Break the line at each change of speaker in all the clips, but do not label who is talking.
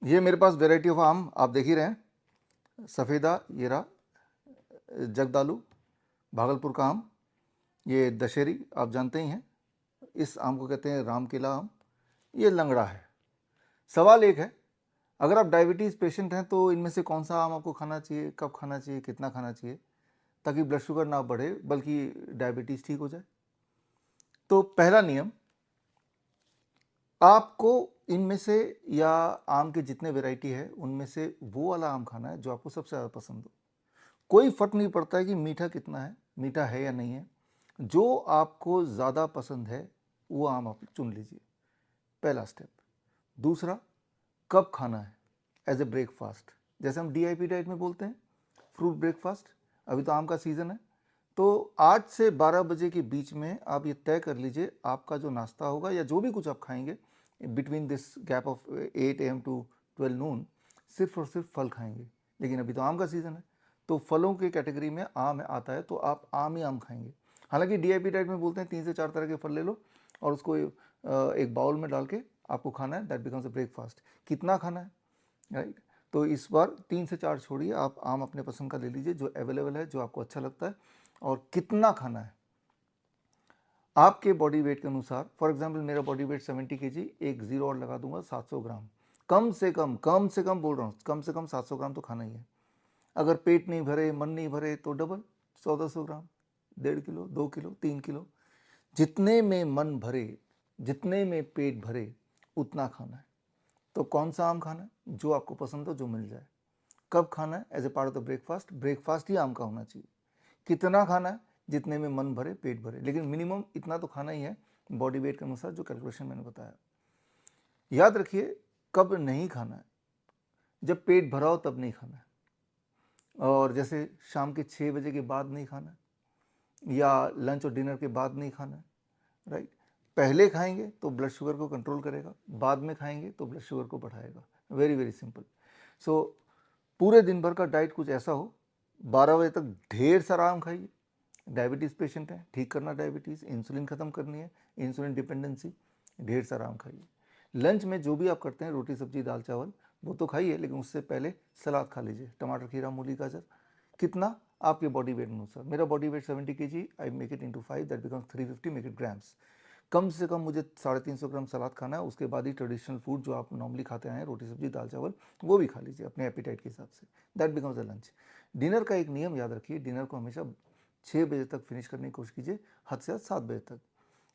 ये मेरे पास variety of आम आप देख ही रहे हैं। सफ़ेदा, ये रहा जगदालू, भागलपुर का आम। ये दशहरी आप जानते ही हैं, इस आम को कहते हैं रामकेला आम। ये लंगड़ा है। सवाल एक है, अगर आप डायबिटीज़ पेशेंट हैं तो इनमें से कौन सा आम आपको खाना चाहिए, कब खाना चाहिए, कितना खाना चाहिए, ताकि ब्लड शुगर ना बढ़े बल्कि डायबिटीज़ ठीक हो जाए। तो पहला नियम, आपको इनमें से या आम के जितने वैरायटी है उनमें से वो वाला आम खाना है जो आपको सबसे ज़्यादा पसंद हो। कोई फर्क नहीं पड़ता है कि मीठा कितना है, मीठा है या नहीं है। जो आपको ज़्यादा पसंद है वो आम आप चुन लीजिए, पहला स्टेप। दूसरा, कब खाना है, एज ए ब्रेकफास्ट। जैसे हम डीआईपी डाइट में बोलते हैं फ्रूट ब्रेकफास्ट। अभी तो आम का सीज़न है, तो 8 से 12 बजे के बीच में आप ये तय कर लीजिए आपका जो नाश्ता होगा या जो भी कुछ आप खाएंगे between this gap of 8 AM to 12 noon, सिर्फ और सिर्फ फल खाएंगे। लेकिन अभी तो आम का सीज़न है, तो फलों की कैटेगरी में आम आता है तो आप आम ही आम खाएंगे। हालांकि डीआईपी डाइट में बोलते हैं 3 से 4 तरह के फल ले लो और उसको एक बाउल में डाल के आपको खाना है, दैट बिकम्स अ ब्रेकफास्ट। कितना खाना है, राइट? तो इस बार 3 से 4 छोड़िए, आप आम अपने पसंद का ले लीजिए जो अवेलेबल है, जो आपको अच्छा लगता है। और कितना खाना है आपके बॉडी वेट के अनुसार। फॉर एग्जांपल मेरा बॉडी वेट 70 kg, एक जीरो और लगा दूंगा 700 ग्राम। कम से कम बोल रहा हूँ, कम से कम 700 ग्राम तो खाना ही है। अगर पेट नहीं भरे, मन नहीं भरे तो डबल 1400 ग्राम, 1.5 किलो, 2 किलो, 3 किलो। जितने में मन भरे, जितने में पेट भरे उतना खाना है। तो कौन सा आम खाना है, जो आपको पसंद हो, जो मिल जाए। कब खाना है, as a part of the breakfast. Breakfast ही आम का होना चाहिए। कितना खाना है, जितने में मन भरे पेट भरे, लेकिन मिनिमम इतना तो खाना ही है बॉडी वेट के अनुसार, जो कैलकुलेशन मैंने बताया। याद रखिए, कब नहीं खाना है, जब पेट भरा हो तब नहीं खाना है। और जैसे शाम के 6 बजे के बाद नहीं खाना है, या लंच और डिनर के बाद नहीं खाना है, राइट? पहले खाएंगे तो ब्लड शुगर को कंट्रोल करेगा, बाद में खाएंगे तो ब्लड शुगर को बढ़ाएगा। Very very simple. सो पूरे दिन भर का डाइट कुछ ऐसा हो, 12 बजे तक ढेर सारा आम खाइए। डायबिटीज़ पेशेंट है, ठीक करना डायबिटीज़, इंसुलिन ख़त्म करनी है, इंसुलिन डिपेंडेंसी, ढेर सारा आम खाइए। लंच में जो भी आप करते हैं, रोटी सब्जी दाल चावल, वो तो खाइए, लेकिन उससे पहले सलाद खा लीजिए, टमाटर खीरा मूली गाजर। कितना, आपके बॉडी वेट अनुसार। मेरा body weight 70 kg, I make it into 5, that becomes 350 make it grams. कम से कम मुझे 350 ग्राम सलाद खाना है। उसके बाद ही ट्रेडिशनल फूड जो आप नॉर्मली खाते हैं, रोटी सब्जी दाल चावल, वो भी खा लीजिए अपने एपिटाइट के हिसाब से। That becomes a lunch. Dinner का एक नियम याद रखिए, डिनर को हमेशा 6 बजे तक फिनिश करने की कोशिश कीजिए, हद से हद 7 बजे तक।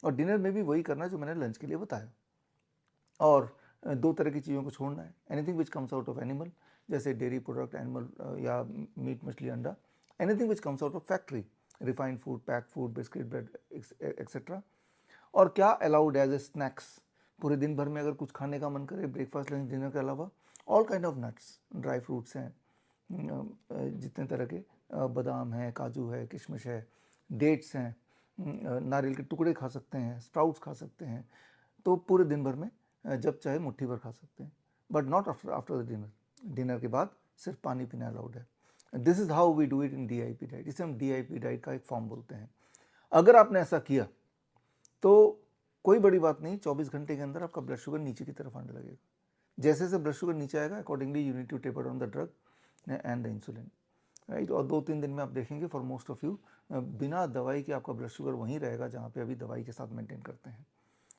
और डिनर में भी वही करना है जो मैंने लंच के लिए बताया। और 2 तरह की चीज़ों को छोड़ना है, anything which comes out of animal, जैसे डेयरी प्रोडक्ट, एनिमल या मीट मछली अंडा, anything which comes out of factory, refined food, pack food, biscuit bread etcetera. और क्या अलाउड एज ए स्नैक्स, पूरे दिन भर में अगर कुछ खाने का मन करे ब्रेकफास्ट लंच डिनर के अलावा, all kind of nuts, dry fruits हैं, जितने तरह के, बादाम है, काजू है, किशमिश है, डेट्स हैं, नारियल के टुकड़े खा सकते हैं, स्प्राउट्स खा सकते हैं। तो पूरे दिन भर में जब चाहे मुट्ठी भर खा सकते हैं, but not after the dinner. Dinner के बाद सिर्फ पानी पीना अलाउड है। This is how we do it in DIP diet. इसे हम डीआईपी डाइट का एक फॉर्म बोलते हैं। अगर आपने ऐसा किया तो कोई बड़ी बात नहीं, 24 घंटे के अंदर आपका ब्लड शुगर नीचे की तरफ आने लगेगा। जैसे जैसे ब्लड शुगर नीचे आएगा, accordingly you need to taper down the drug and the insulin, right? और 2-3 दिन में आप देखेंगे फॉर मोस्ट ऑफ यू, बिना दवाई के आपका ब्लड शुगर वहीं रहेगा जहाँ पे अभी दवाई के साथ मेंटेन करते हैं।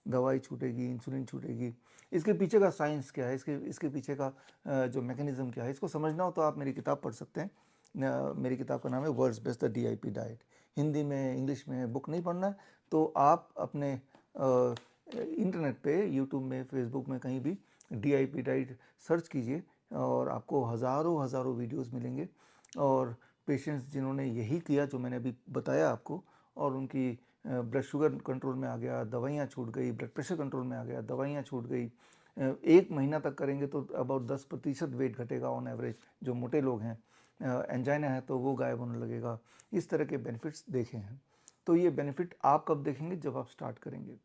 दवाई छूटेगी, इंसुलिन छूटेगी। इसके पीछे का साइंस क्या है, इसके पीछे का जो मैकेनिज्म क्या है, इसको समझना हो तो आप मेरी किताब पढ़ सकते हैं। मेरी किताब का नाम है world's best the DIP diet. Hindi में, इंग्लिश में बुक नहीं पढ़ना है तो आप अपने इंटरनेट पे, यूट्यूब में, फेसबुक में, कहीं भी डीआईपी डाइट सर्च कीजिए और आपको हज़ारों हज़ारों वीडियोस मिलेंगे। और पेशेंट्स जिन्होंने यही किया जो मैंने अभी बताया आपको, और उनकी ब्लड शुगर कंट्रोल में आ गया, दवाइयाँ छूट गई, ब्लड प्रेशर कंट्रोल में आ गया, दवाइयाँ छूट गई, 1 महीना तक करेंगे तो अबाउट 10% वेट घटेगा ऑन एवरेज। जो मोटे लोग हैं, एंजाइना है तो वो गायब होने लगेगा। इस तरह के बेनिफिट्स देखे हैं। तो ये बेनिफिट आप कब देखेंगे, जब आप स्टार्ट करेंगे।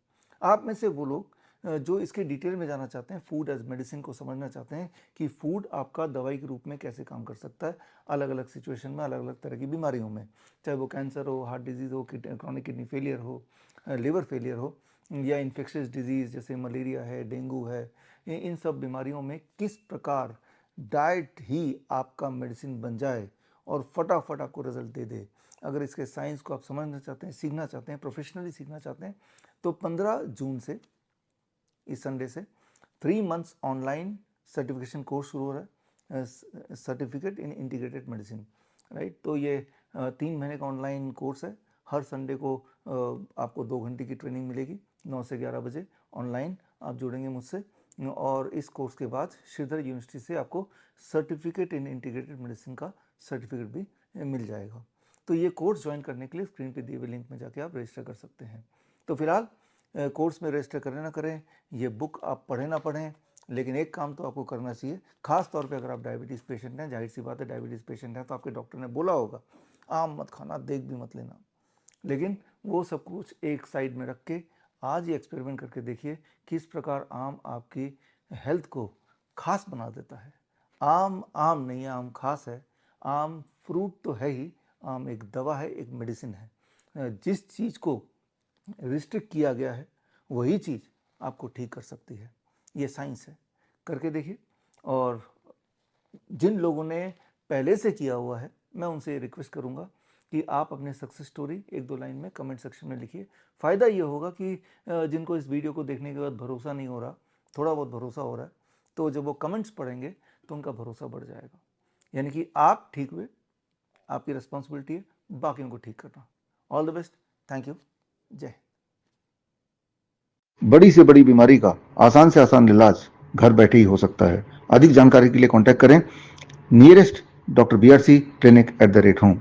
आप में से वो लोग जो इसके डिटेल में जाना चाहते हैं, फूड एज मेडिसिन को समझना चाहते हैं कि फूड आपका दवाई के रूप में कैसे काम कर सकता है अलग अलग सिचुएशन में, अलग अलग तरह की बीमारियों में, चाहे वो कैंसर हो, हार्ट डिजीज़ हो, क्रॉनिक किडनी फेलियर हो, लिवर फेलियर हो, या इन्फेक्शियस डिजीज़ जैसे मलेरिया है, डेंगू है, इन सब बीमारियों में किस प्रकार डाइट ही आपका मेडिसिन बन जाए और फटाफट आपको रिजल्ट दे दे। अगर इसके साइंस को आप समझना चाहते हैं, सीखना चाहते हैं, प्रोफेशनली सीखना चाहते हैं, तो 15 जून से, इस संडे से 3 मंथ्स ऑनलाइन सर्टिफिकेशन कोर्स शुरू हो रहा है, certificate in integrated medicine, right. तो ये 3 महीने का ऑनलाइन कोर्स है। हर संडे को आपको 2 घंटे की ट्रेनिंग मिलेगी, 9 से 11 बजे ऑनलाइन आप जुड़ेंगे मुझसे, और इस कोर्स के बाद श्रीधर यूनिवर्सिटी से आपको सर्टिफिकेट इन इंटीग्रेटेड मेडिसिन का सर्टिफिकेट भी मिल जाएगा। तो ये कोर्स ज्वाइन करने के लिए स्क्रीन पे दिए हुए लिंक में जाके आप रजिस्टर कर सकते हैं। तो फिलहाल कोर्स में रजिस्टर करें ना करें, ये बुक आप पढ़ें ना पढ़ें, लेकिन एक काम तो आपको करना चाहिए। खास तौर पे अगर आप डायबिटीज़ पेशेंट हैं, जाहिर सी बात है डायबिटीज़ पेशेंट हैं तो आपके डॉक्टर ने बोला होगा आम मत खाना, देख भी मत लेना, लेकिन वो सब कुछ एक साइड में रख के आज ये एक्सपेरिमेंट करके देखिए किस प्रकार आम आपकी हेल्थ को खास बना देता है। आम आम नहीं है, आम खास है। आम फ्रूट तो है ही, आम एक दवा है, एक मेडिसिन है। जिस चीज़ को रिस्ट्रिक्ट किया गया है वही चीज़ आपको ठीक कर सकती है। ये साइंस है, करके देखिए। और जिन लोगों ने पहले से किया हुआ है, मैं उनसे रिक्वेस्ट करूंगा कि आप अपने सक्सेस स्टोरी 1-2 लाइन में कमेंट सेक्शन में लिखिए। फ़ायदा ये होगा कि जिनको इस वीडियो को देखने के बाद भरोसा नहीं हो रहा, थोड़ा बहुत भरोसा हो रहा है, तो जब वो कमेंट्स पढ़ेंगे तो उनका भरोसा बढ़ जाएगा। यानी कि आप ठीक हुए, आपकी रिस्पॉन्सिबिलिटी है बाकियों को ठीक करना। All the best, thank you, जय।
बड़ी से बड़ी बीमारी का आसान से आसान इलाज घर बैठे ही हो सकता है। अधिक जानकारी के लिए कांटेक्ट करें nearest doctor BRC clinic @home।